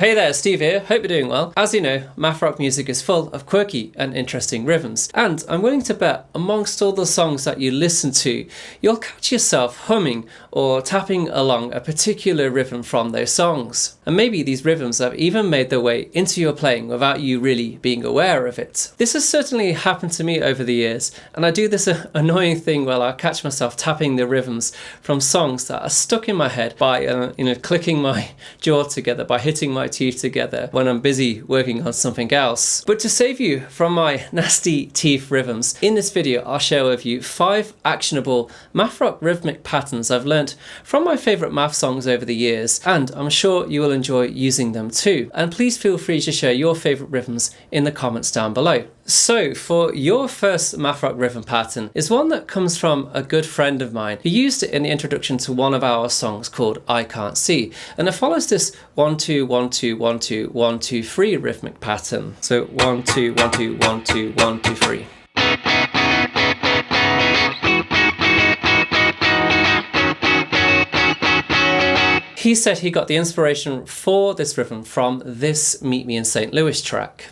Hey there, Steve here, hope you're doing well. As you know, math rock music is full of quirky and interesting rhythms, and I'm willing to bet amongst all the songs that you listen to, you'll catch yourself humming or tapping along a particular rhythm from those songs. And maybe these rhythms have even made their way into your playing without you really being aware of it. This has certainly happened to me over the years, and I do this annoying thing where I catch myself tapping the rhythms from songs that are stuck in my head by clicking my jaw together, by hitting my teeth together when I'm busy working on something else. But to save you from my nasty teeth rhythms, in this video I'll share with you 5 actionable math rock rhythmic patterns I've learnt from my favourite math songs over the years, and I'm sure you will enjoy using them too. And please feel free to share your favourite rhythms in the comments down below. So for your first math rock rhythm pattern is one that comes from a good friend of mine who used it in the introduction to one of our songs called I Can't See, and it follows this 1 2 1 2 1 2 1 2 3 rhythmic pattern. So 1 2 1 2 1 2 1 2 3. He said he got the inspiration for this rhythm from this Meet Me in St. Louis track.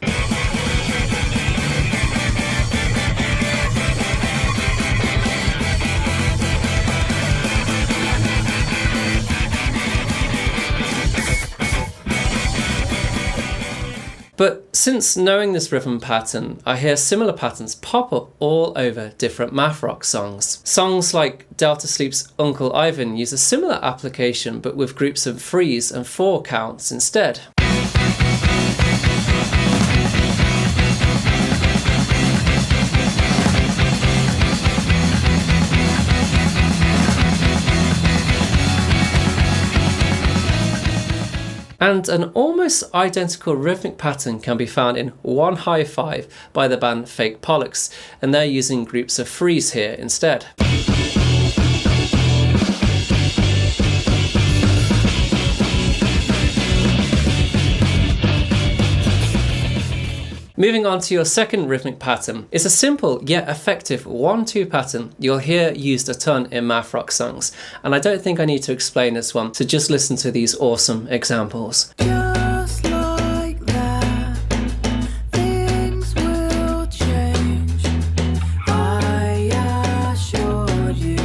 But since knowing this rhythm pattern, I hear similar patterns pop up all over different math rock songs. Songs like Delta Sleep's Uncle Ivan use a similar application but with groups of 3s and 4 counts instead. And an almost identical rhythmic pattern can be found in One High Five by the band Fake Pollux, and they're using groups of 3s here instead. Moving on to your second rhythmic pattern, it's a simple yet effective 1-2 pattern you'll hear used a ton in math rock songs, and I don't think I need to explain this one, so just listen to these awesome examples. Just like that, things will change. I assure you,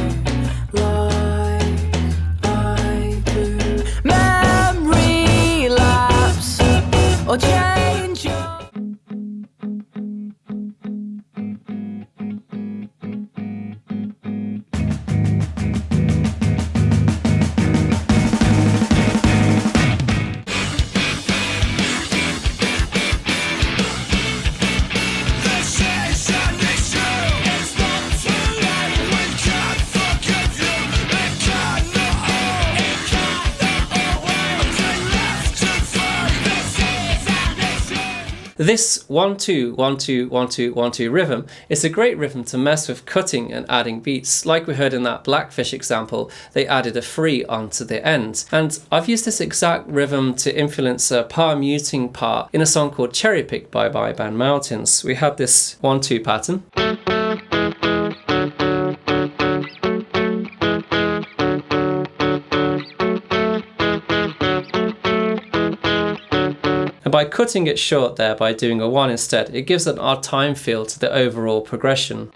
like I do. Memory lapse or change your This 1 2 1 2 1 2 1 2 rhythm is a great rhythm to mess with cutting and adding beats. Like we heard in that Blackfish example, they added a 3 onto the end. And I've used this exact rhythm to influence a par muting part in a song called Cherry Pick by Band Mountains. We had this 1 2 pattern. And by cutting it short there, by doing a 1 instead, it gives an odd time feel to the overall progression.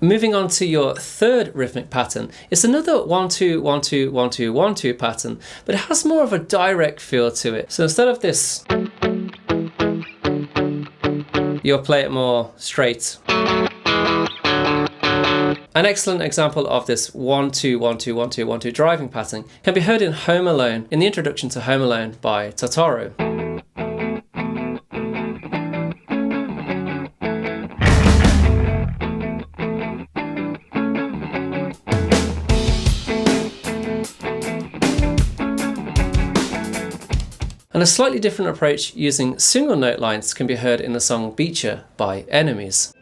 Moving on to your third rhythmic pattern, it's another 1 2 1 2 1 2 1 2 pattern, but it has more of a direct feel to it. So instead of this, you'll play it more straight. An excellent example of this 1 2 1 2 1 2 1 2 driving pattern can be heard in Home Alone, in the introduction to Home Alone by Totoro. And a slightly different approach using single note lines can be heard in the song Beecher by Enemies.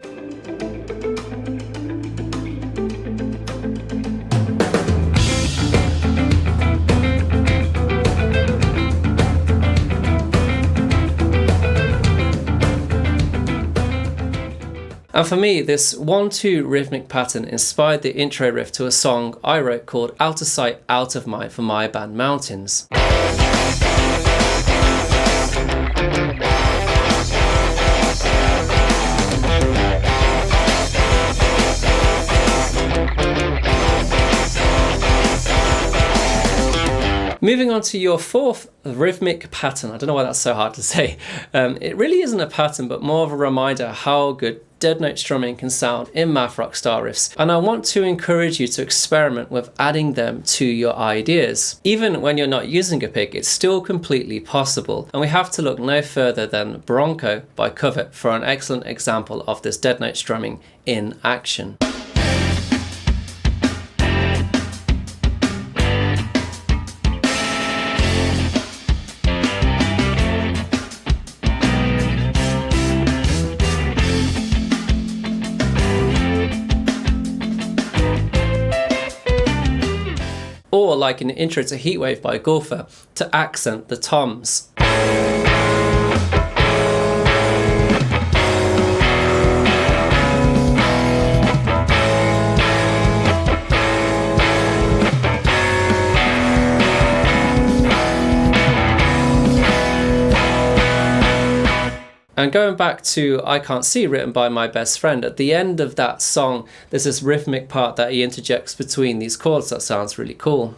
And for me, this 1-2 rhythmic pattern inspired the intro riff to a song I wrote called Out of Sight, Out of Mind for my band Mountains. Moving on to your fourth rhythmic pattern. I don't know why that's so hard to say. It really isn't a pattern, but more of a reminder how good dead note strumming can sound in math rock style riffs. And I want to encourage you to experiment with adding them to your ideas. Even when you're not using a pick, it's still completely possible. And we have to look no further than Bronco by Covet for an excellent example of this dead note strumming in action. Or like in the intro to Heatwave by Golfer, to accent the toms. And going back to I Can't See, written by my best friend, at the end of that song, there's this rhythmic part that he interjects between these chords that sounds really cool.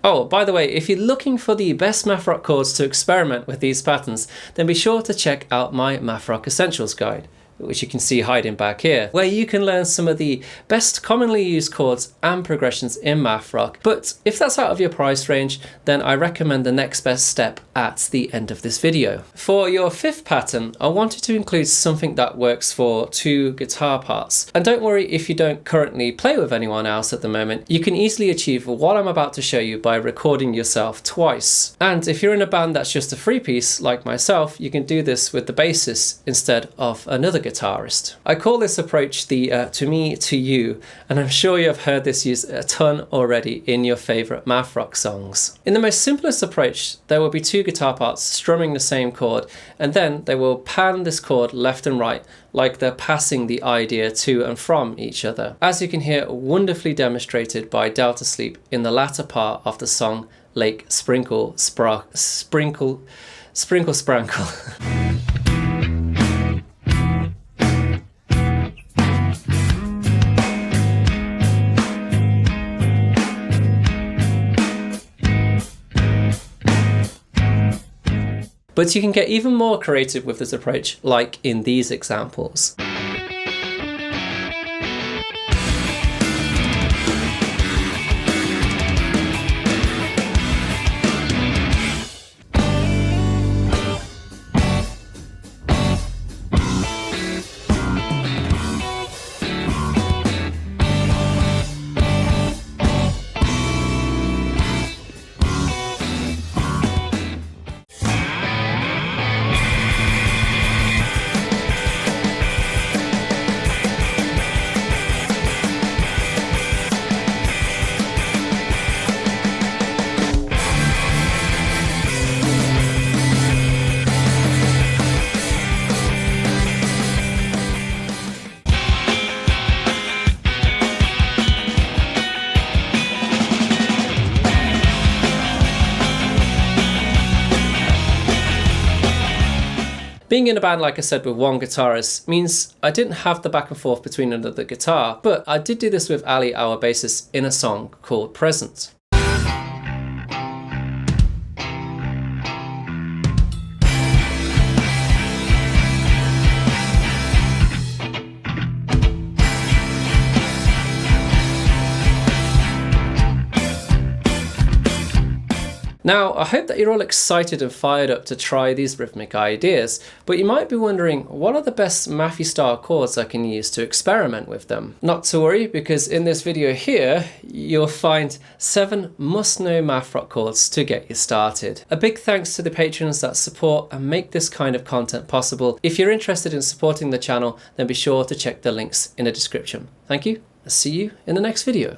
Oh, by the way, if you're looking for the best math rock chords to experiment with these patterns, then be sure to check out my Math Rock Essentials guide, which you can see hiding back here, where you can learn some of the best commonly used chords and progressions in math rock. But if that's out of your price range, then I recommend the next best step at the end of this video. For your fifth pattern, I wanted to include something that works for two guitar parts. And don't worry if you don't currently play with anyone else at the moment, you can easily achieve what I'm about to show you by recording yourself twice. And if you're in a band that's just a three piece, like myself, you can do this with the bassist instead of another guitarist. I call this approach the to me, to you, and I'm sure you have heard this used a ton already in your favorite math rock songs. In the most simplest approach, there will be two guitar parts strumming the same chord, and then they will pan this chord left and right like they're passing the idea to and from each other, as you can hear wonderfully demonstrated by Delta Sleep in the latter part of the song Lake Sprinkle Sprankle. But you can get even more creative with this approach, like in these examples. Being in a band, like I said, with one guitarist means I didn't have the back and forth between another guitar, but I did do this with Ali, our bassist, in a song called Present. Now, I hope that you're all excited and fired up to try these rhythmic ideas, but you might be wondering, what are the best Matthew style chords I can use to experiment with them? Not to worry, because in this video here, you'll find 7 must-know math rock chords to get you started. A big thanks to the patrons that support and make this kind of content possible. If you're interested in supporting the channel, then be sure to check the links in the description. Thank you. I'll see you in the next video.